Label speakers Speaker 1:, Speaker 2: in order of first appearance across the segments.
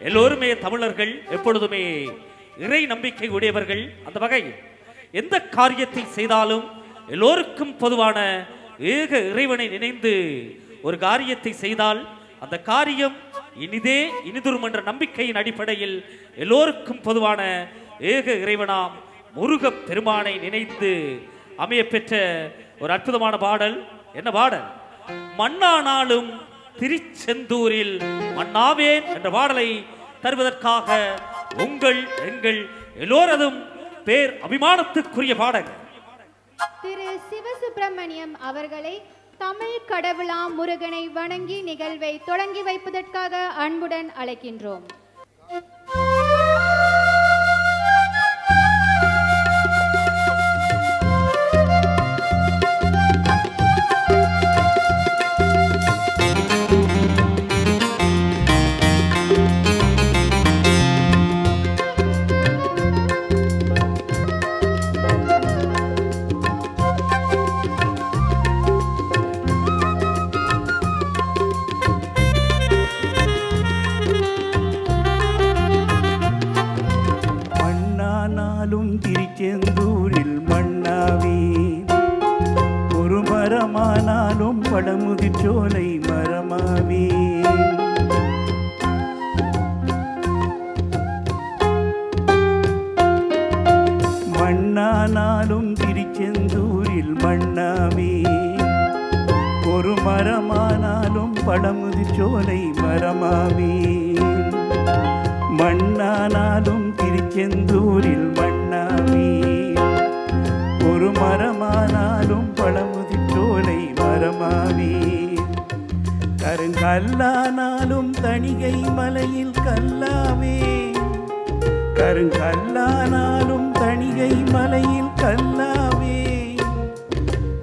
Speaker 1: எல்லோருமே தமிழர்கள், எப்பொழுதுமே இறை நம்பிக்கை உடையவர்கள். அந்த வகையில் எந்த காரியத்தை செய்தாலும் எல்லோருக்கும் பொதுவான ஏக இறைவனை நினைந்து ஒரு காரியத்தை செய்தால் அந்த காரியம் இனிதே இனிதுரும் என்ற நம்பிக்கையின் அடிப்படையில் எல்லோருக்கும் பொதுவான ஏக இறைவனாம் முருகப் பெருமானை நினைத்து அமைய பெற்ற ஒரு அற்புதமான பாடல். என்ன பாடல்? மண்ணானாலும் திருச்செந்தூரில் மண்ணாவேன் என்ற பாடலை தருவதற்காக உங்கள் எங்கள் எல்லோரதும் பேர் அபிமானத்துக்குரிய பாடல்
Speaker 2: திரு சிவசுப்பிரமணியம் அவர்களை தமிழ் கடவுளாம் முருகனை வணங்கி நிகழ்வை தொடங்கி வைப்பதற்காக அன்புடன் அழைக்கின்றோம்.
Speaker 3: திருச்செந்தூரில் மண்ணாவேன், ஒரு மரமானாலும் பழமுதிர் சோலை மரமாவேன். மண்ணானாலும் திருச்செந்தூரில் மண்ணாவேன், ஒரு மரமானாலும் பழமுதிர் சோலை மரமாவேன். மண்ணானாலும் திருச்செந்தூரில் மண்ணாவேன், ஒரு மரமானாலும் பழமுதிர் சோலை மரமாவேன். கருங்கல்லானாலும் தணிகை மலையில் கல்லாவேன், கருங்கல்லானாலும் தணிகை மலையில் கல்லாவேன்.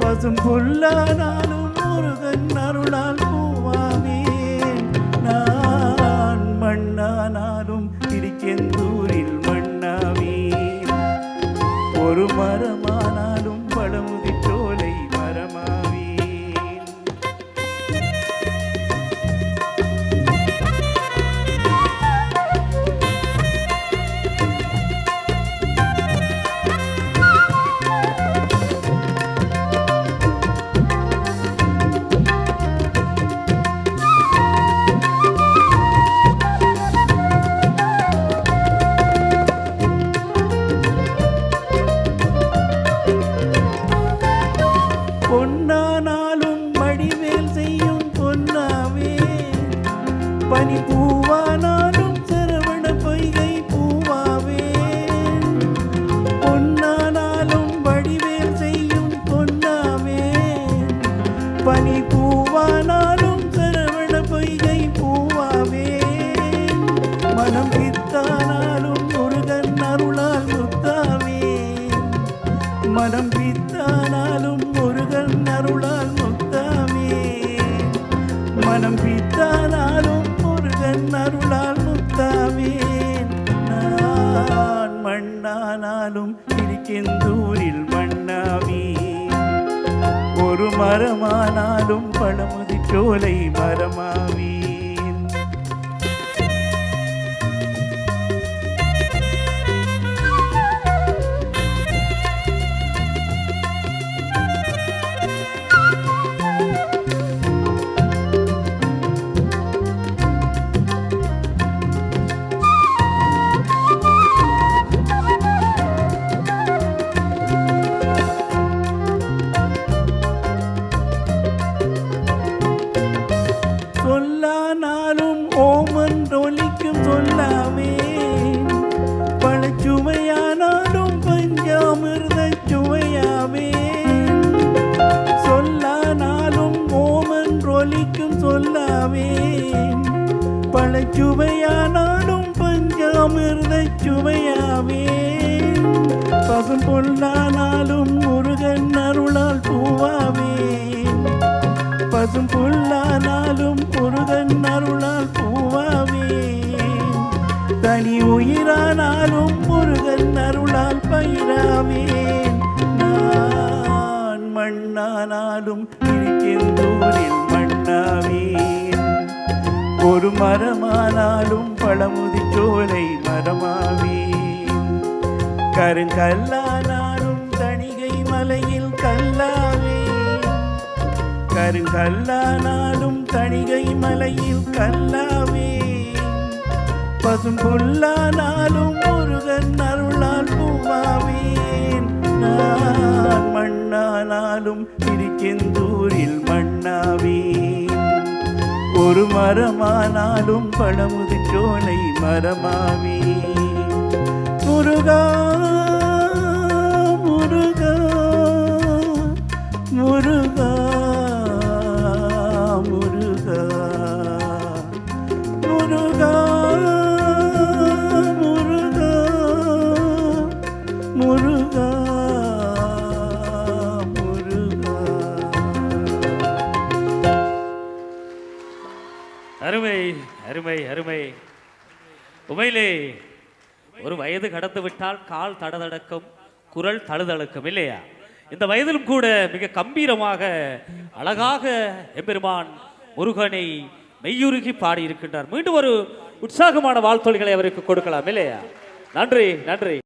Speaker 3: பசும் புல்லானாலும் முருகன் அருளால் பூவாவேன். நான் மண்ணானாலும் திருச்செந்தூரில் மண்ணாவேன், ஒரு மரமானாலும் பழமுதிர் சோலை மரமாவேன். பொன்னானாலும் மடிவேல் செய்யும் பொன்னாவேன், பனி பூவானாலும் சரவண பொய்கை பூவாவேன். பொன்னானாலும் வடிவேல் செய்யும் பொன்னாவேன், பனி பூவானாலும் சரவண பொய்கை பூவாவேன். மனம் பித்தானாலும் முருகன் அருளால் முத்தாவேன், மனம் பித்தானாலும் முருகன் அருளால் முத்தாவேன். மனம் பித்தானாலும் முருகன் அருளால் முத்தாவேன். நான் மண்ணானாலும் திருச்செந்தூரில் மண்ணாவேன், ஒரு மரமானாலும் பழமுதிர் சோலை மரமாவேன். சொல்லானாலும் ஓமன்றொலிக்கும் சொல்லாவேன், பழச்சுவையானாலும் பஞ்சாமிர்த சுவையாவேன். சொல்லானாலும் ஓமன்றொலிக்கும் சொல்லாவேன், பழச்சுவையானாலும் பஞ்சாமிர்த சுவையாவேன். பசும் பொல்லானாலும் முருகன் அருளால் பூவாவேன், பசும் புல்லானாலும் முருகன் அருளால் பூவாவேன். தனி உயிரானாலும் முருகன் அருளால் பயிராவேன். நான் மண்ணானாலும் திருச்செந்தூரில் மண்ணாவேன், ஒரு மரமானாலும் பழமுதிர்ச்சோலை மரமாவேன். கருங்கல்லானாலும் தணிகை மலையில் கல்லாவேன். கருங்கல்லானாலும் தணிகை மலையில் கல்லாவேன். பசும் புல்லானாலும் முருகன் அருளால் பூவாவேன். நான் மண்ணானாலும் திருச்செந்தூரில் மண்ணாவேன். ஒரு மரமானாலும் பழமுதிர்ச்சோலை மரமாவேன். முருகா முருகா முருகா முருகா முருகா முருகா முருகா முருகா.
Speaker 1: அருமை அருமை அருமை. உமையிலே ஒரு வயது கடந்து விட்டால் கால் தடதடக்கும், குரல் தழுதழுக்கும் இல்லையா? இந்த வயதிலும் கூட மிக கம்பீரமாக அழகாக எம்பெருமான் முருகனை மெய்யுருகி பாடி இருக்கின்றார். மீண்டும் ஒரு உற்சாகமான வாழ்த்தொழிகளை அவருக்கு கொடுக்கலாம் இல்லையா? நன்றி நன்றி.